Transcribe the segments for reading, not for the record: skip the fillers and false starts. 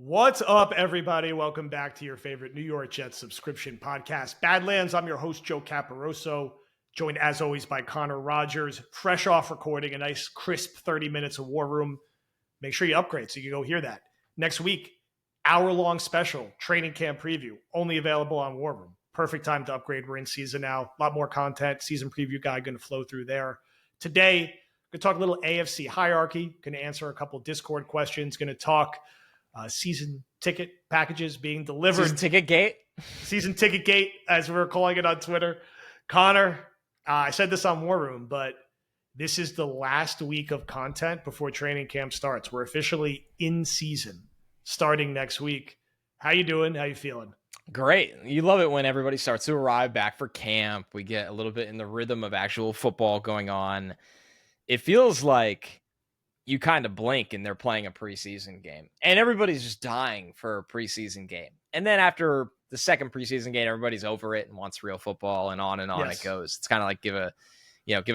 What's up, everybody? Welcome back to your favorite New York Jets subscription podcast, Badlands. I'm your host, Joe Caporoso, joined as always by Connor Rogers, fresh off recording a nice, crisp 30 minutes of War Room. Make sure you upgrade so you can go hear that. Next week, hour-long special, training camp preview, only available on War Room. Perfect time to upgrade. We're in season now. A lot more content. Season preview guide going to flow through there. Today, going to talk a little AFC hierarchy. Going to answer a couple Discord questions. Going to talk season ticket packages being delivered. Season ticket gate, as we're calling it on Twitter. Connor, I said this on War Room, but this is the last week of content before training camp starts. We're officially in season starting next week. How you doing? How you feeling? Great. You love it when everybody starts to arrive back for camp. We get a little bit in the rhythm of actual football going on. It feels like you kind of blink and they're playing a preseason game. And everybody's just dying for a preseason game. And then after the second preseason game, everybody's over it and wants real football, and on it goes. It's kind of like give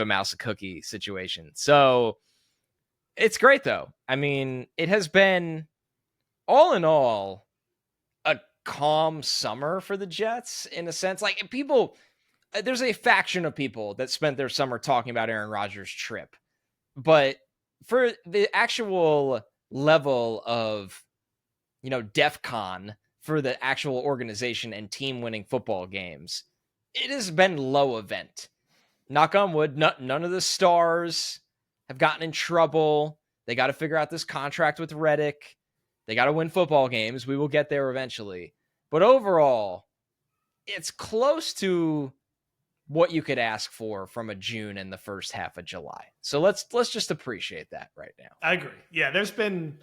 a mouse a cookie situation. So it's great though. I mean, it has been all in all a calm summer for the Jets in a sense. Like there's a faction of people that spent their summer talking about Aaron Rodgers' trip. But for the actual level of, DEF CON for the actual organization and team winning football games, it has been low event. Knock on wood, none of the stars have gotten in trouble. They got to figure out this contract with Reddick. They got to win football games. We will get there eventually. But overall, it's close to what you could ask for from a June and the first half of July. So let's just appreciate that right now. I agree. Yeah, there's been,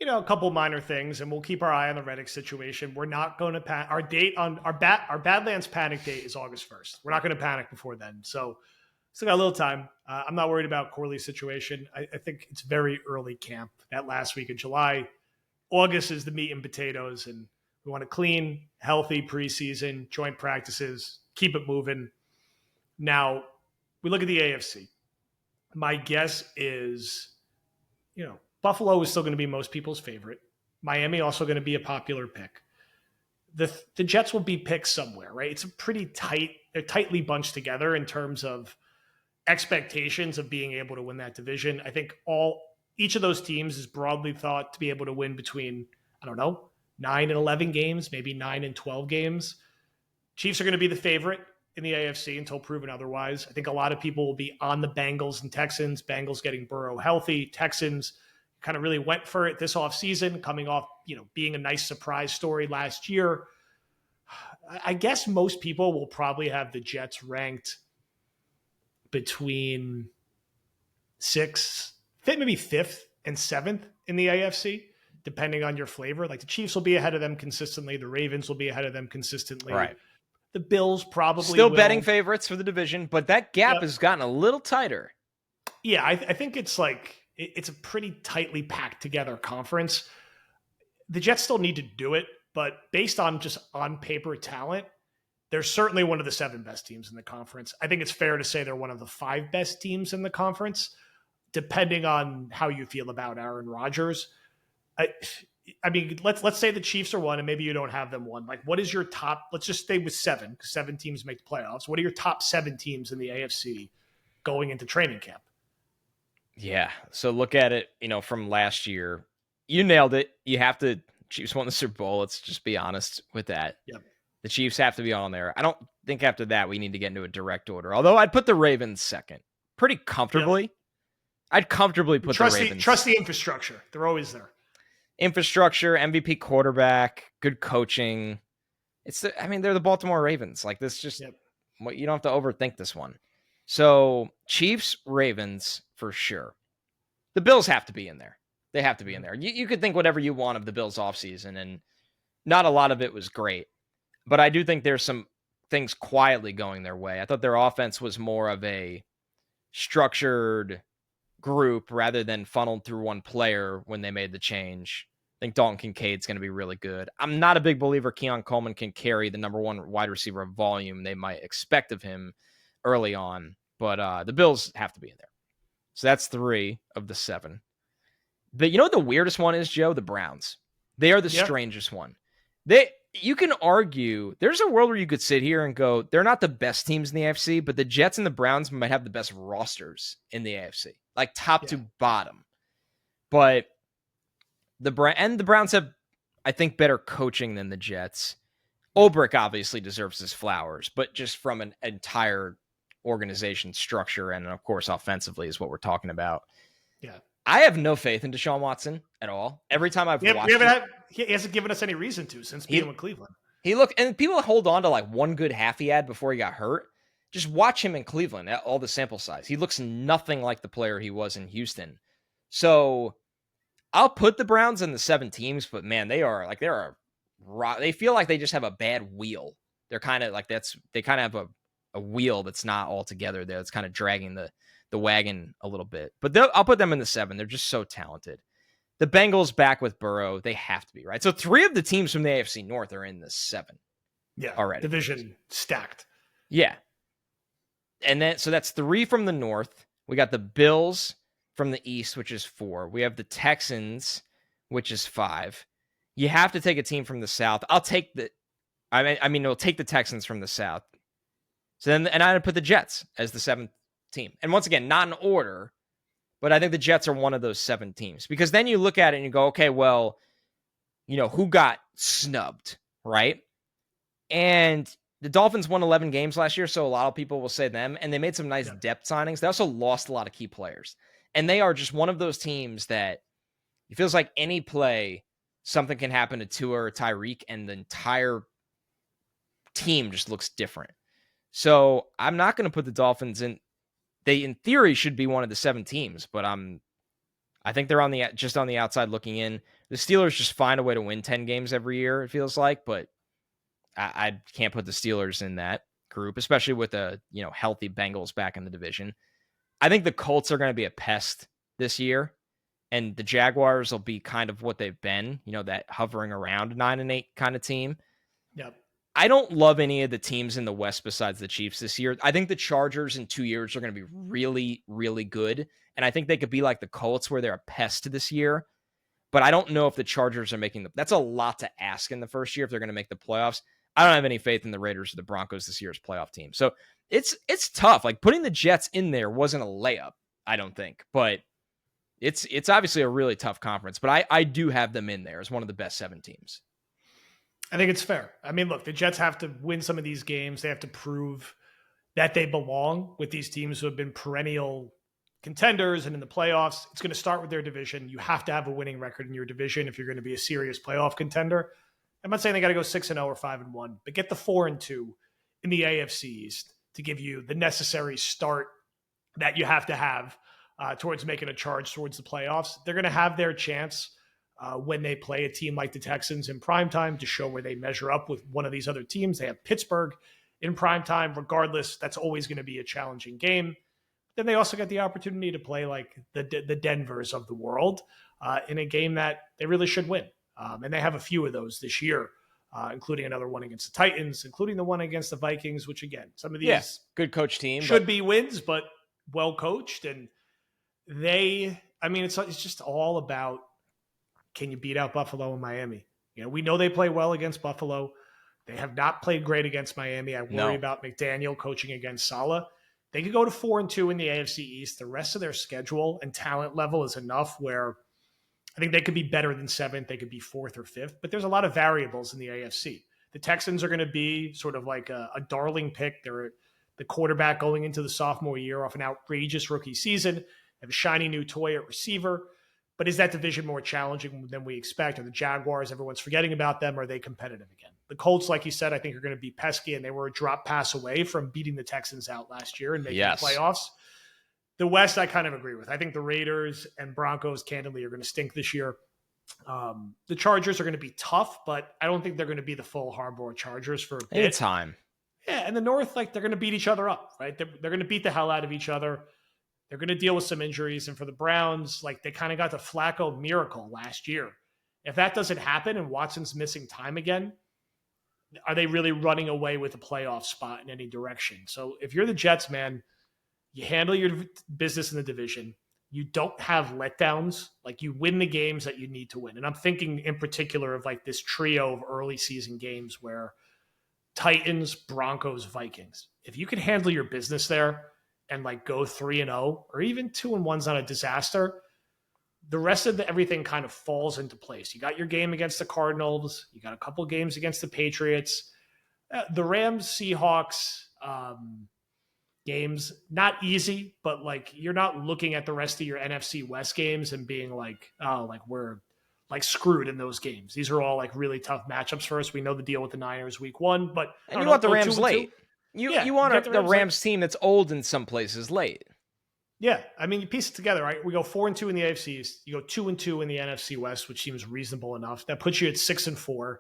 a couple minor things, and we'll keep our eye on the Reddick situation. We're not going to our date on our Badlands panic date is August 1st. We're not going to panic before then. So still got a little time. I'm not worried about Corley's situation. I think it's very early camp, that last week of July. August is the meat and potatoes, and we want a clean, healthy preseason, joint practices, keep it moving. Now, we look at the AFC. My guess is, Buffalo is still going to be most people's favorite. Miami also going to be a popular pick. The Jets will be picked somewhere, right? It's a pretty they're tightly bunched together in terms of expectations of being able to win that division. I think each of those teams is broadly thought to be able to win between, 9 and 11 games, maybe 9 and 12 games. Chiefs are going to be the favorite in the AFC until proven otherwise. I think a lot of people will be on the Bengals and Texans. Bengals getting Burrow healthy. Texans kind of really went for it this offseason, coming off, being a nice surprise story last year. I guess most people will probably have the Jets ranked between maybe 5th and 7th in the AFC, depending on your flavor. Like the Chiefs will be ahead of them consistently. The Ravens will be ahead of them consistently. Right. The Bills probably still betting favorites for the division, but that gap has gotten a little tighter. Yeah, I think it's it's a pretty tightly packed together conference. The Jets still need to do it, but based on just on paper talent, they're certainly one of the 7 best teams in the conference. I think it's fair to say they're one of the 5 best teams in the conference, depending on how you feel about Aaron Rodgers. I mean, let's say the Chiefs are 1 and maybe you don't have them 1. Like, what is your top? Let's just stay with 7 because 7 teams make the playoffs. What are your top 7 teams in the AFC going into training camp? Yeah. So look at it, from last year. You nailed it. Chiefs won the Super Bowl. Let's just be honest with that. Yep. The Chiefs have to be on there. I don't think after that we need to get into a direct order. Although I'd put the Ravens second pretty comfortably. Yep. I'd comfortably put the Ravens. Trust the infrastructure. They're always there. Infrastructure, MVP quarterback, good coaching. They're the Baltimore Ravens. Like this, you don't have to overthink this one. So Chiefs, Ravens for sure. The Bills have to be in there. They have to be in there. You could think whatever you want of the Bills offseason, and not a lot of it was great. But I do think there's some things quietly going their way. I thought their offense was more of a structured group rather than funneled through one player when they made the change. I think Dalton Kincaid's going to be really good. I'm not a big believer Keon Coleman can carry the number 1 wide receiver of volume they might expect of him early on, but the Bills have to be in there. So that's 3 of the 7. But you know what the weirdest one is, Joe? The Browns. They are the Yep. strangest one. You can argue there's a world where you could sit here and go, they're not the best teams in the AFC, but the Jets and the Browns might have the best rosters in the AFC, like top to bottom. But the Browns have, I think, better coaching than the Jets. Ulbrich obviously deserves his flowers, but just from an entire organization structure and, of course, offensively is what we're talking about. Yeah. I have no faith in Deshaun Watson at all. Every time I've watched he hasn't given us any reason to since being with Cleveland. He looked, and people hold on to like one good half he had before he got hurt. Just watch him in Cleveland, all the sample size. He looks nothing like the player he was in Houston. So I'll put the Browns in the 7 teams, but man, they feel like they just have a bad wheel. They're kind of like they kind of have a wheel that's not all together there. It's kind of dragging the wagon a little bit. But I'll put them in the 7. They're just so talented. The Bengals back with Burrow, they have to be, right? So 3 of the teams from the AFC North are in the 7. Yeah, already. Division stacked. Yeah. And then, so that's 3 from the North. We got the Bills from the East, which is 4. We have the Texans, which is 5. You have to take a team from the South. We'll take the Texans from the South. So then, and I'm going to put the Jets as the 7th team. And once again, not in order, but I think the Jets are one of those 7 teams. Because then you look at it and you go, okay, well, who got snubbed, right? And the Dolphins won 11 games last year, so a lot of people will say them. And they made some nice depth signings. They also lost a lot of key players. And they are just one of those teams that it feels like any play, something can happen to Tua or Tyreek, and the entire team just looks different. So I'm not going to put the Dolphins in. They, in theory, should be one of the 7 teams, but I think they're just on the outside looking in. The Steelers just find a way to win 10 games every year, it feels like, but I can't put the Steelers in that group, especially with the healthy Bengals back in the division. I think the Colts are going to be a pest this year, and the Jaguars will be kind of what they've been, that hovering around 9-8 kind of team. Yep. I don't love any of the teams in the West besides the Chiefs this year. I think the Chargers in 2 years are going to be really, really good. And I think they could be like the Colts where they're a pest this year. But I don't know if the Chargers are that's a lot to ask in the first year if they're going to make the playoffs. I don't have any faith in the Raiders or the Broncos this year's playoff team. So it's tough. Like putting the Jets in there wasn't a layup, I don't think. But it's obviously a really tough conference. But I do have them in there as one of the best 7 teams. I think it's fair. I mean, look, the Jets have to win some of these games. They have to prove that they belong with these teams who have been perennial contenders and in the playoffs. It's going to start with their division. You have to have a winning record in your division if you're going to be a serious playoff contender. I'm not saying they got to go 6-0 or 5-1, but get the 4-2 in the AFC East to give you the necessary start that you have to have towards making a charge towards the playoffs. They're going to have their chance when they play a team like the Texans in primetime to show where they measure up with one of these other teams. They have Pittsburgh in primetime. Regardless, that's always going to be a challenging game. Then they also get the opportunity to play like the Denvers of the world in a game that they really should win. And they have a few of those this year, including another one against the Titans, including the one against the Vikings, which again, some of these good coach team should be wins, but well coached. And it's just all about, can you beat out Buffalo and Miami? We know they play well against Buffalo. They have not played great against Miami. I worry about McDaniel coaching against Saleh. They could go to 4-2 in the AFC East. The rest of their schedule and talent level is enough where I think they could be better than 7th. They could be 4th or 5th, but there's a lot of variables in the AFC. The Texans are going to be sort of like a darling pick. They're the quarterback going into the sophomore year off an outrageous rookie season. They have a shiny new toy at receiver. But is that division more challenging than we expect? Are the Jaguars, everyone's forgetting about them? Are they competitive again? The Colts, like you said, I think are going to be pesky, and they were a drop pass away from beating the Texans out last year and making the playoffs. The West, I kind of agree with. I think the Raiders and Broncos, candidly, are going to stink this year. The Chargers are going to be tough, but I don't think they're going to be the full Harbaugh Chargers for a bit. Anytime. Yeah, and the North, they're going to beat each other up, right? They're going to beat the hell out of each other. They're going to deal with some injuries. And for the Browns, they kind of got the Flacco miracle last year. If that doesn't happen and Watson's missing time again, are they really running away with a playoff spot in any direction? So if you're the Jets, man, you handle your business in the division. You don't have letdowns. Like, you win the games that you need to win. And I'm thinking in particular of like this trio of early season games where Titans, Broncos, Vikings. If you can handle your business there and like go 3-0 or even 2-1's not a disaster, the rest of everything kind of falls into place. You got your game against the Cardinals. You got a couple games against the Patriots. The Rams, Seahawks games, not easy, but like you're not looking at the rest of your NFC West games and being like, oh, like we're like screwed in those games. These are all like really tough matchups for us. We know the deal with the Niners week 1, but and you want the Rams late. You want the Rams team that's old in some places late. Yeah, I mean, you piece it together, right? We go 4-2 in the AFC East. You go 2-2 in the NFC West, which seems reasonable enough. That puts you at 6-4.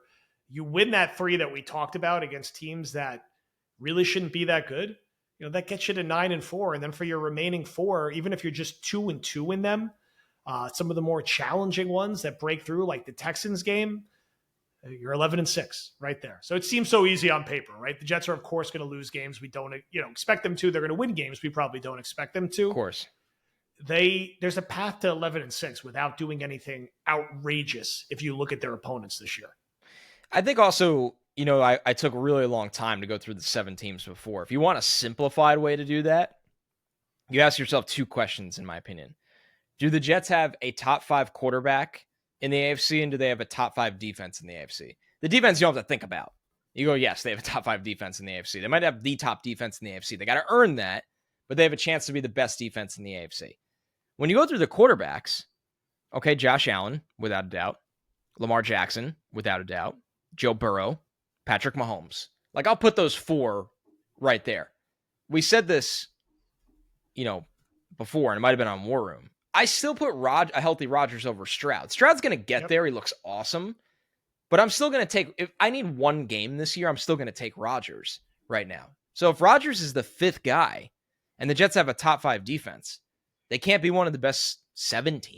You win that 3 that we talked about against teams that really shouldn't be that good. You know, that gets you to 9-4. And then for your remaining 4, even if you're just 2-2 in them, some of the more challenging ones that break through, like the Texans game, you're 11-6 right there. So it seems so easy on paper, right? The Jets are, of course, going to lose games we don't, expect them to. They're going to win games we probably don't expect them to. Of course. There's a path to 11-6 without doing anything outrageous if you look at their opponents this year. I think also, I took a really long time to go through the 7 teams before. If you want a simplified way to do that, you ask yourself 2 questions, in my opinion. Do the Jets have a top 5 quarterback in the AFC, and do they have a top 5 defense in the AFC? The defense you don't have to think about. You go, yes, they have a top 5 defense in the AFC. They might have the top defense in the AFC. They got to earn that, but they have a chance to be the best defense in the AFC. When you go through the quarterbacks, okay, Josh Allen, without a doubt. Lamar Jackson, without a doubt. Joe Burrow, Patrick Mahomes. Like, I'll put those 4 right there. We said this, before, and it might have been on War Room. I still put a healthy Rodgers over Stroud. Stroud's going to get there. He looks awesome. But I'm still going to take, if I need one game this year, I'm still going to take Rodgers right now. So if Rodgers is the 5th guy and the Jets have a top 5 defense, they can't be one of the best 7 teams.